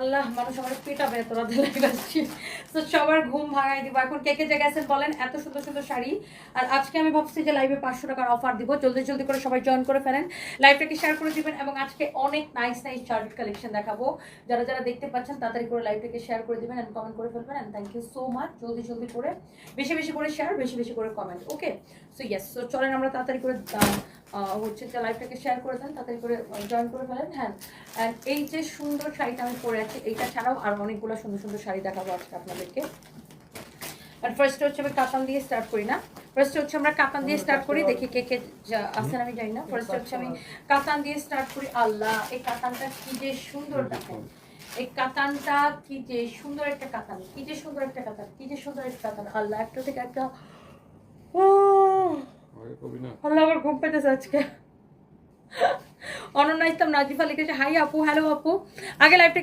আল্লাহ মানুষ আমার পেটাবে তোরা দিলাচ্ছি। তো সবার ঘুম ভাঙাই দিব। এখন কে কে জায়গায় আছেন বলেন, এত সুন্দর সুন্দর শাড়ি। আর আজকে আমি ভাবছি যে লাইভে 500 টাকার অফার দিব, জলদি জলদি করে সবাই জয়েন করে ফেলেন, লাইভটাকে শেয়ার করে দিবেন। এবং আজকে অনেক নাইস নাইস শার্ট কালেকশন দেখাবো, যারা যারা দেখতে পাচ্ছেন তাড়াতাড়ি করে লাইভটাকে শেয়ার করে দিবেন এন্ড কমেন্ট করে ফেলবেন। And thank you so much, জলদি জলদি করে বেশি বেশি করে শেয়ার, বেশি বেশি করে কমেন্ট। ওকে, সো ইয়েস, সো চলেন আমরা তাড়াতাড়ি করে হচ্ছে যে লাইভটাকে শেয়ার করে দেন, তাড়াতাড়ি করে জয়েন করে ফেলেন। হ্যাঁ, অ্যান্ড এই যে সুন্দর শাড়িটা আমি পরে আছি, এইটা ছাড়াও আর অনেকগুলো সুন্দর সুন্দর শাড়ি দেখাবো আজকে আপনাদেরকে। আর ফার্স্ট হচ্ছে আমি কাতান দিয়ে স্টার্ট করি না, ফার্স্ট হচ্ছে আমরা কাতান দিয়ে স্টার্ট করি, দেখি কে কে আসেন আমি জানি না। ফার্স্ট হচ্ছে আমি কাতান দিয়ে স্টার্ট করি। আল্লাহ, এই কাতানটা কি যে সুন্দর, দেখেন এই কাতানটা কি যে সুন্দর একটা কাতান, কি যে সুন্দর একটা কাতান, কি যে সুন্দর একটা কাতান। আল্লাহ, একটা থেকে একটা আল্লাহ, আমার ঘুম পেতেছে আজকে। অনন্যা ইসলাম নাজিফা লিখেছে হাই আপু, হ্যালো আপু। আগে লাইভটা